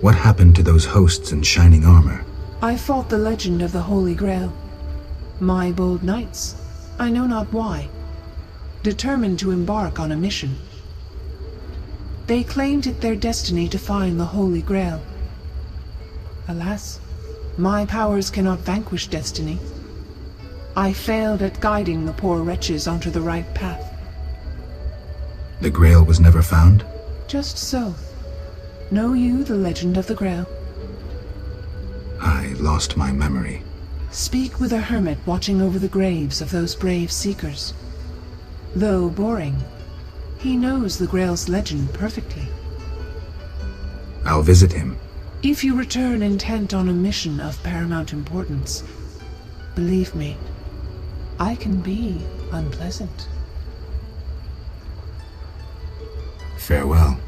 What happened to those hosts in shining armor? I fought the legend of the Holy Grail. My bold knights, I know not why, determined to embark on a mission. They claimed it their destiny to find the Holy Grail. Alas, my powers cannot vanquish destiny. I failed at guiding the poor wretches onto the right path. The Grail was never found? Just so. Know you the legend of the Grail? I lost my memory. Speak with a hermit watching over the graves of those brave seekers. Though boring, he knows the Grail's legend perfectly. I'll visit him. If you return intent on a mission of paramount importance, believe me, I can be unpleasant. Farewell.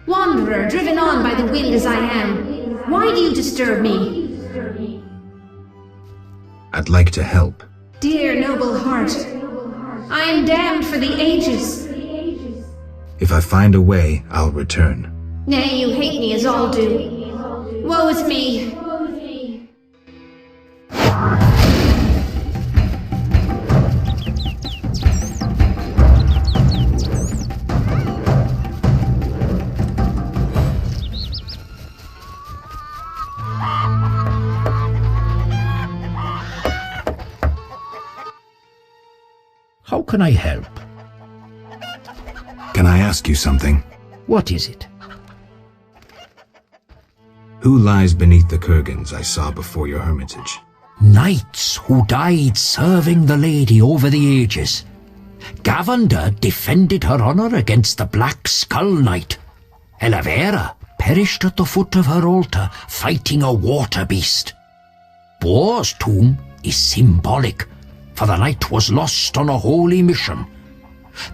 Wanderer, driven on by the wind as I am, why do you disturb me? I'd like to help. Dear noble heart, I am damned for the ages. If I find a way, I'll return. Nay, you hate me as all do. Woe is me. How can I help? Can I ask you something? What is it? Who lies beneath the kurgans I saw before your hermitage? Knights who died serving the lady over the ages. Gavanda defended her honour against the Black Skull Knight. Elavera perished at the foot of her altar fighting a water beast. Boar's tomb is symbolic, for the knight was lost on a holy mission.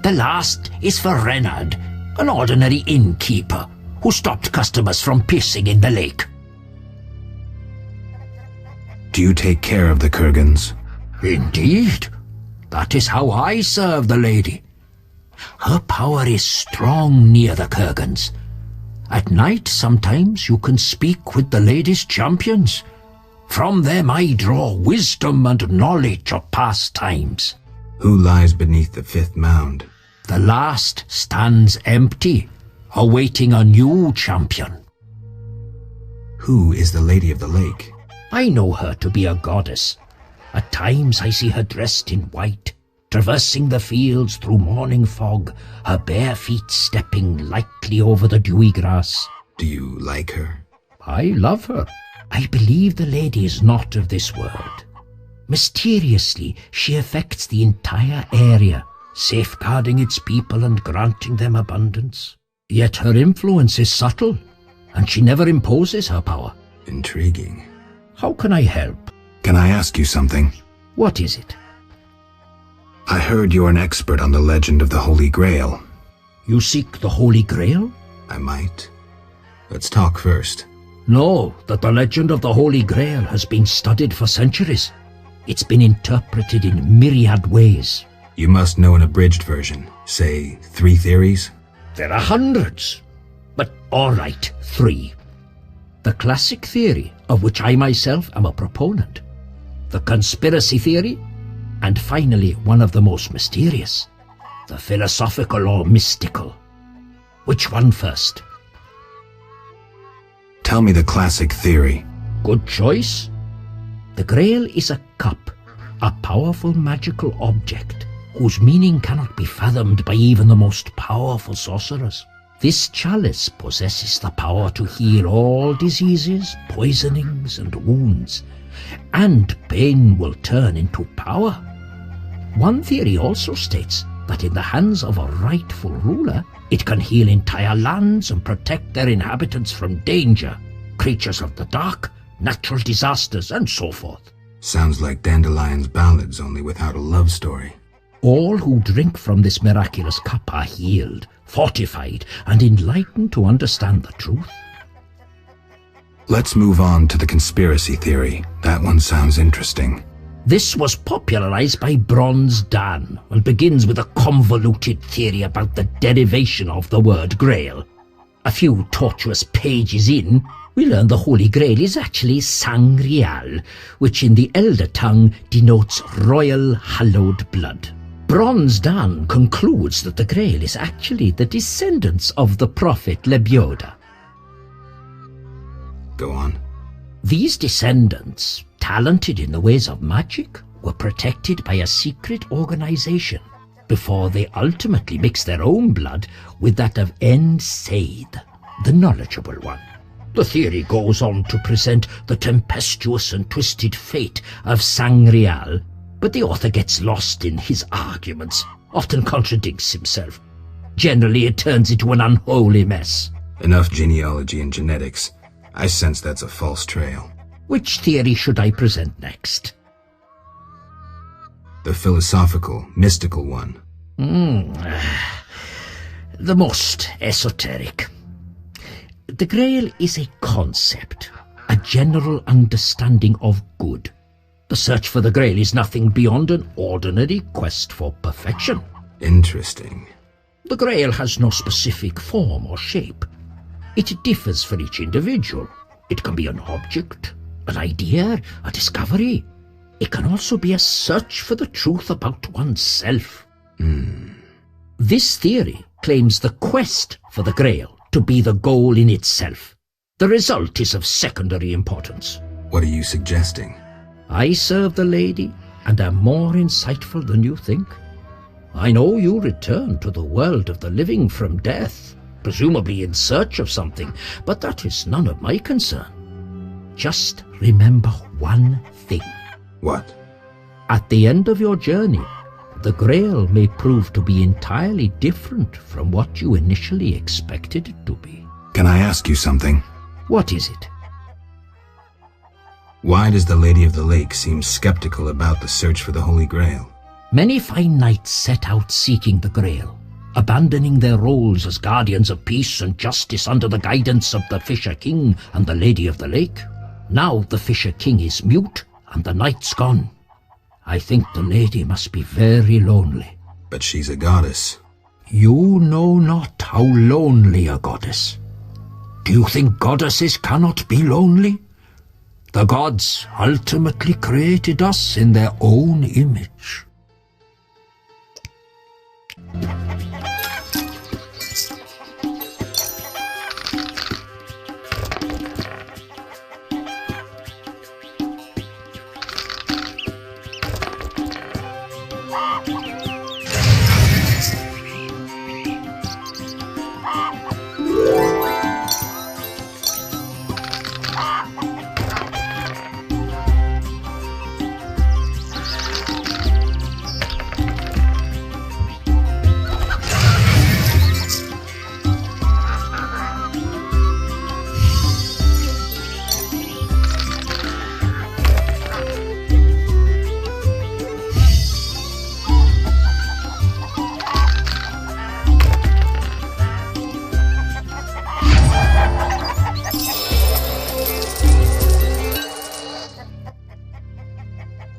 The last is for Reverend, an ordinary innkeeper who stopped customers from pissing in the lake. Do you take care of the kurgans? Indeed. That is how I serve the lady. Her power is strong near the kurgans. At night sometimes you can speak with the lady's champions. From them I draw wisdom and knowledge of past times. Who lies beneath the fifth mound? The last stands empty, awaiting a new champion. Who is the Lady of the Lake? I know her to be a goddess. At times I see her dressed in white, traversing the fields through morning fog, her bare feet stepping lightly over the dewy grass. Do you like her? I love her. I believe the lady is not of this world. Mysteriously, she affects the entire area, safeguarding its people and granting them abundance. Yet her influence is subtle, and she never imposes her power. Intriguing. How can I help? Can I ask you something? What is it? I heard you're an expert on the legend of the Holy Grail. You seek the Holy Grail? I might. Let's talk first. Know that the legend of the Holy Grail has been studied for centuries. It's been interpreted in myriad ways. You must know an abridged version, say 3 theories? There are hundreds, but all right, 3. The classic theory, of which I myself am a proponent. The conspiracy theory, and finally one of the most mysterious, the philosophical or mystical. Which one first? Tell me the classic theory. Good choice. The Grail is a cup, a powerful magical object whose meaning cannot be fathomed by even the most powerful sorcerers. This chalice possesses the power to heal all diseases, poisonings, and wounds, and pain will turn into power. One theory also states that in the hands of a rightful ruler, it can heal entire lands and protect their inhabitants from danger. creatures of the dark, natural disasters, and so forth. Sounds like Dandelion's ballads, only without a love story. All who drink from this miraculous cup are healed, fortified, and enlightened to understand the truth. Let's move on to the conspiracy theory. That one sounds interesting. This was popularized by Bronze Dan and begins with a convoluted theory about the derivation of the word Grail. A few tortuous pages in, we learn the Holy Grail is actually Sangreal, which in the Elder tongue denotes royal hallowed blood. Bronze Dan concludes that the Grail is actually the descendants of the prophet Lebioda. Go on. These descendants, talented in the ways of magic, were protected by a secret organization before they ultimately mixed their own blood with that of Said, the knowledgeable one. The theory goes on to present the tempestuous and twisted fate of Sangreal, but the author gets lost in his arguments, often contradicts himself. Generally, it turns into an unholy mess. Enough genealogy and genetics. I sense that's a false trail. Which theory should I present next? The philosophical, mystical one. The most esoteric. The Grail is a concept, a general understanding of good. The search for the Grail is nothing beyond an ordinary quest for perfection. Interesting. The Grail has no specific form or shape. It differs for each individual. It can be an object, an idea, a discovery. It can also be a search for the truth about oneself. This theory claims the quest for the Grail to be the goal in itself. The result is of secondary importance. What are you suggesting? I serve the lady and am more insightful than you think. I know you return to the world of the living from death, presumably in search of something, but that is none of my concern. Just remember one thing. What? At the end of your journey, the Grail may prove to be entirely different from what you initially expected it to be. Can I ask you something? What is it? Why does the Lady of the Lake seem skeptical about the search for the Holy Grail? Many fine knights set out seeking the Grail, abandoning their roles as guardians of peace and justice under the guidance of the Fisher King and the Lady of the Lake. Now the Fisher King is mute and the knight's gone. I think the lady must be very lonely. But she's a goddess. You know not how lonely a goddess. Do you think goddesses cannot be lonely? The gods ultimately created us in their own image.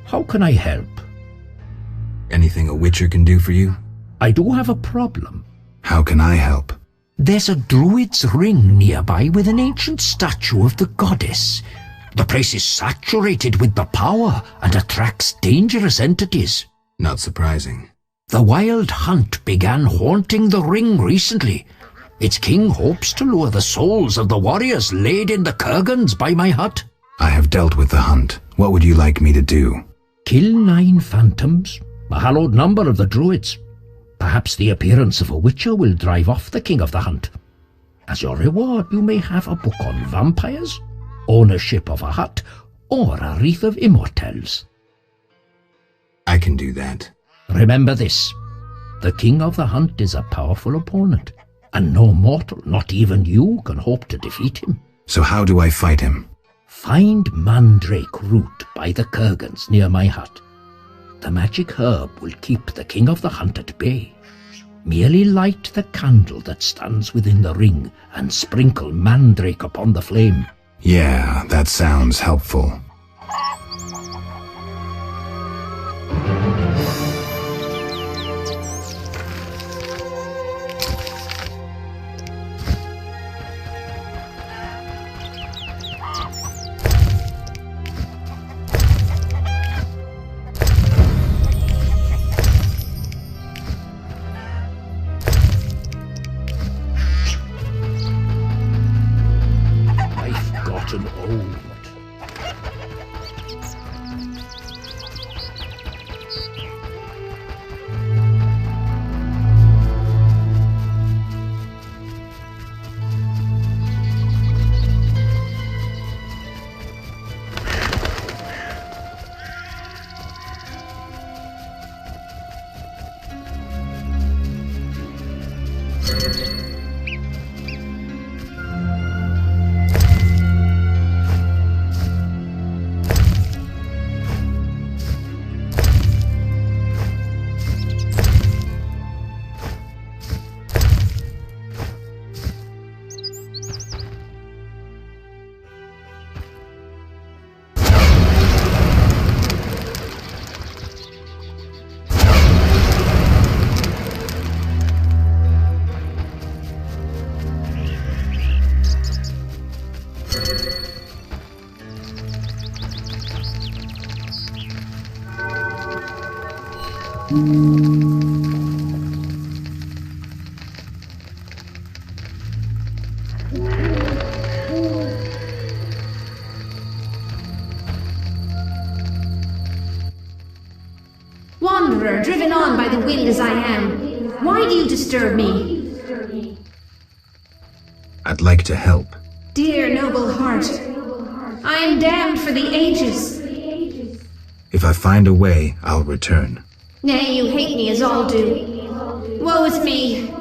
How can I help? Anything a witcher can do for you? I do have a problem. How can I help? There's a druid's ring nearby with an ancient statue of the goddess. The place is saturated with the power and attracts dangerous entities. Not surprising. The Wild Hunt began haunting the ring recently. Its king hopes to lure the souls of the warriors laid in the kurgans by my hut. I have dealt with the hunt. What would you like me to do? Kill 9 phantoms, a hallowed number of the druids. Perhaps the appearance of a witcher will drive off the king of the hunt. As your reward, you may have a book on vampires, ownership of a hut, or a Wreath of Immortelles. I can do that. Remember this. The king of the hunt is a powerful opponent, and no mortal, not even you, can hope to defeat him. So how do I fight him? Find mandrake root by the kurgans near my hut. The magic herb will keep the king of the hunt at bay. Merely light the candle that stands within the ring and sprinkle mandrake upon the flame. Yeah, that sounds helpful. Wanderer, driven on by the wind as I am, why do you disturb me? I'd like to help. Dear noble heart, I am damned for the ages. If I find a way, I'll return. Nay, you hate me as all do. Woe is me.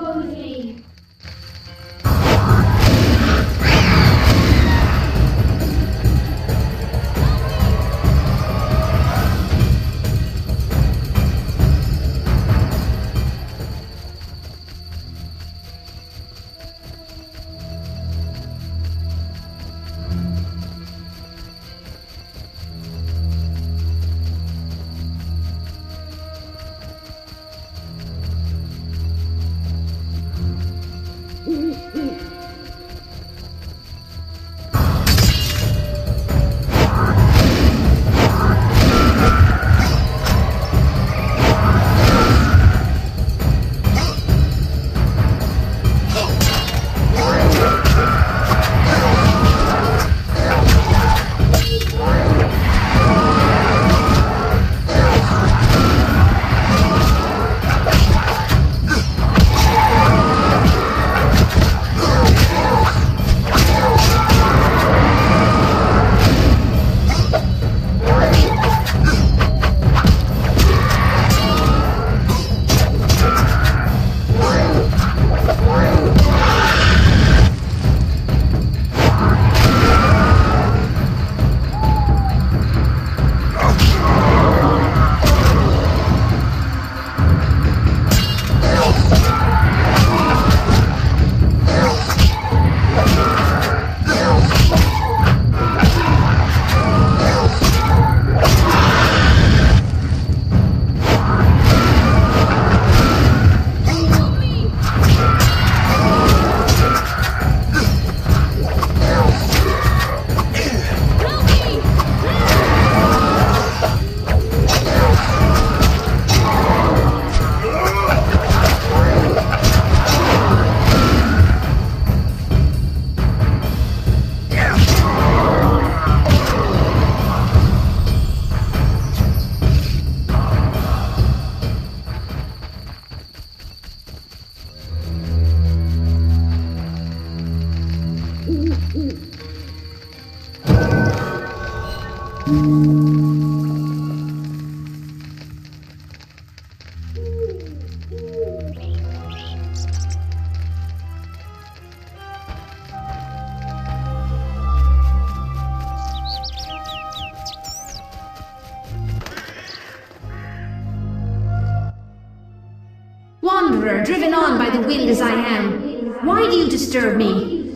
Wanderer driven on by the wind as I am. Why do you disturb me?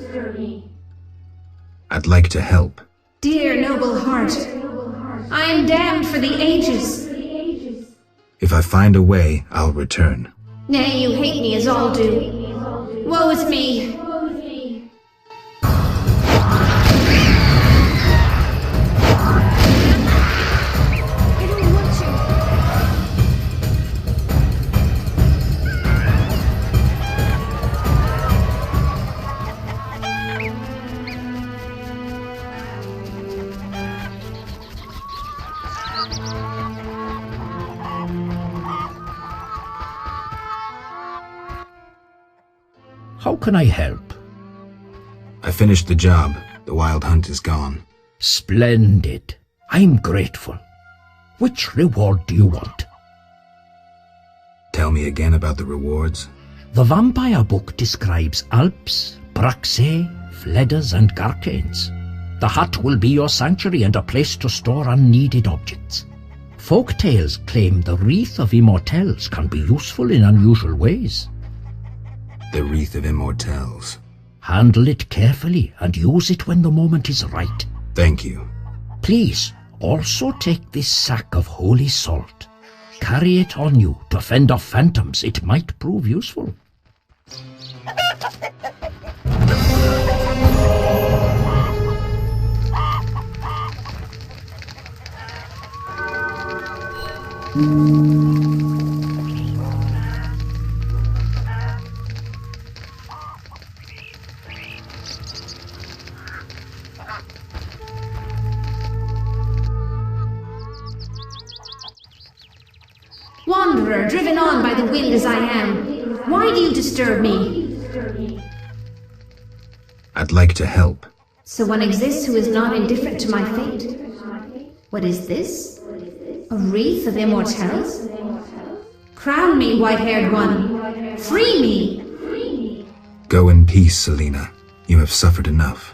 I'd like to help. Dear noble heart, I am damned for the ages. If I find a way, I'll return. Nay, you hate me as all do. Woe is me. How can I help? I finished the job. The wild hunt is gone. Splendid. I'm grateful. Which reward do you want? Tell me again about the rewards. The vampire book describes Alps, Braxae, Fledders and Garcanes. The hut will be your sanctuary and a place to store unneeded objects. Folk tales claim the Wreath of Immortelles can be useful in unusual ways. The Wreath of Immortelles. Handle it carefully and use it when the moment is right. Thank you. Please, also take this sack of holy salt. Carry it on you to fend off phantoms. It might prove useful. Wanderer, driven on by the wind as I am. Why do you disturb me? I'd like to help. So one exists who is not indifferent to my fate. What is this? A wreath of immortelles? Crown me, white-haired one. Free me! Go in peace, Selena. You have suffered enough.